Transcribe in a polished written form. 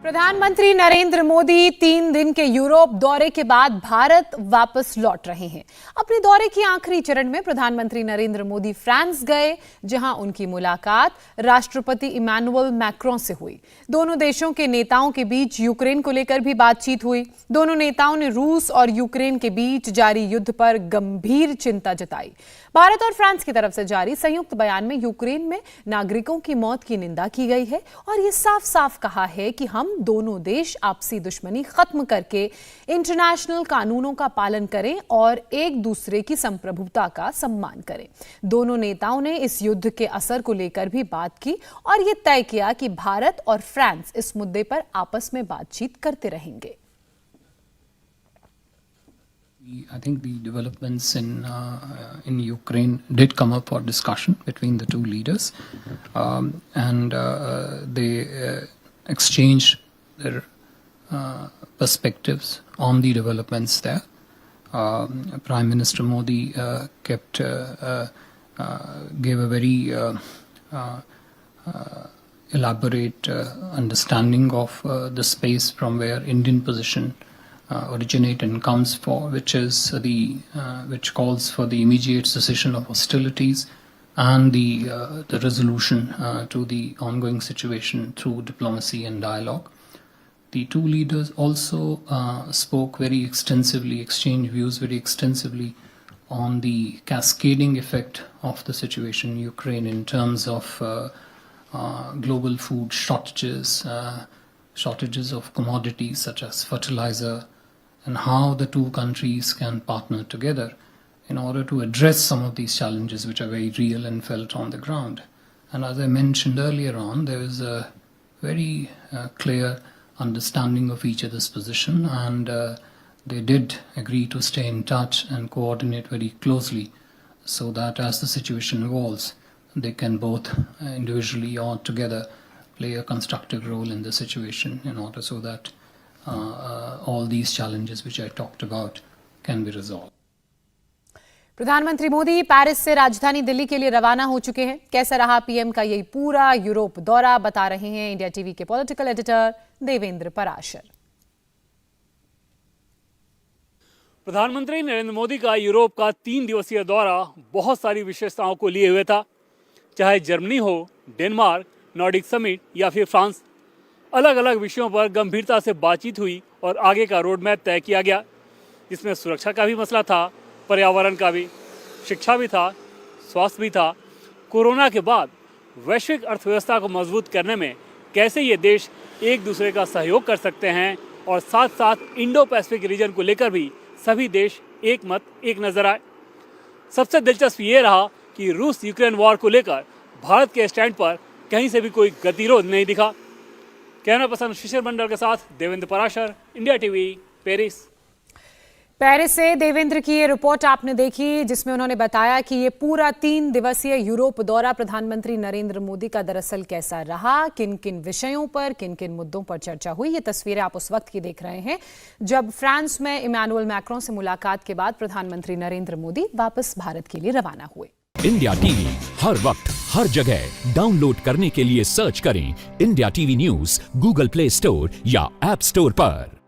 प्रधानमंत्री नरेंद्र मोदी 3 दिन के यूरोप दौरे के बाद भारत वापस लौट रहे हैं। अपने दौरे की आखिरी चरण में प्रधानमंत्री नरेंद्र मोदी फ्रांस गए, जहां उनकी मुलाकात राष्ट्रपति इमैनुअल मैक्रों से हुई। दोनों देशों के नेताओं के बीच यूक्रेन को लेकर भी बातचीत हुई। दोनों नेताओं ने रूस और यूक्रेन के बीच जारी युद्ध पर गंभीर चिंता जताई। भारत और फ्रांस की तरफ से जारी संयुक्त बयान में यूक्रेन में नागरिकों की मौत की निंदा की गई है और ये साफ साफ कहा है कि हम दोनों देश आपसी दुश्मनी खत्म करके इंटरनेशनल कानूनों का पालन करें और एक दूसरे की संप्रभुता का सम्मान करें। दोनों नेताओं ने इस युद्ध के असर को लेकर भी बात की और ये तय किया कि भारत और फ्रांस इस मुद्दे पर आपस में बातचीत करते रहेंगे। I think the developments in Ukraine did come up for discussion between the two leaders, and they exchanged their perspectives on the developments there. Prime Minister Modi gave a very elaborate understanding of the space from where Indian position originate and comes for, which calls for the immediate cessation of hostilities and the resolution to the ongoing situation through diplomacy and dialogue. The two leaders also spoke very extensively, exchanged views very extensively on the cascading effect of the situation in Ukraine in terms of global food shortages, shortages of commodities such as fertilizer, and how the two countries can partner together in order to address some of these challenges which are very real and felt on the ground. And as I mentioned earlier on, there is a very clear understanding of each other's position, and they did agree to stay in touch and coordinate very closely so that as the situation evolves, they can both individually or together play a constructive role in the situation in order so that all these challenges which I talked about can be resolved. प्रधानमंत्री Modi Paris से राजधानी दिल्ली के लिए रवाना हो चुके हैं। कैसा रहा पीएम का यही पूरा यूरोप दौरा, बता रहे हैं इंडिया टीवी के पॉलिटिकल एडिटर देवेंद्र पराशर। प्रधानमंत्री नरेंद्र मोदी का यूरोप का 3 दिवसीय दौरा बहुत सारी विशेषताओं को लिए हुए था। चाहे जर्मनी हो, डेनमार्क, नॉर्डिक समिट या फिर फ्रांस, अलग अलग विषयों पर गंभीरता से बातचीत हुई और आगे का रोड मैप तय किया गया। इसमें सुरक्षा का भी मसला था, पर्यावरण का भी, शिक्षा भी था, स्वास्थ्य भी था। कोरोना के बाद वैश्विक अर्थव्यवस्था को मजबूत करने में कैसे ये देश एक दूसरे का सहयोग कर सकते हैं और साथ साथ इंडो पैसिफिक रीजन को लेकर भी सभी देश एक मत एक नजर आए। सबसे दिलचस्प ये रहा कि रूस यूक्रेन वॉर को लेकर भारत के स्टैंड पर कहीं से भी कोई गतिरोध नहीं दिखा। कैमरा पर्सन शिशिर मंडल के साथ Devendra Parashar, India TV, Paris. Paris से देवेंद्र की ये रिपोर्ट आपने देखी, जिसमें उन्होंने बताया कि ये पूरा 3 दिवसीय यूरोप दौरा प्रधानमंत्री नरेंद्र मोदी का दरअसल कैसा रहा, किन किन विषयों पर, किन किन मुद्दों पर चर्चा हुई। ये तस्वीरें आप उस वक्त की देख रहे हैं जब फ्रांस में इमैनुअल मैक्रों से मुलाकात के बाद प्रधानमंत्री नरेंद्र मोदी वापस भारत के लिए रवाना हुए। इंडिया टीवी हर वक्त हर जगह डाउनलोड करने के लिए सर्च करें India TV news Google play store या ऐप स्टोर पर।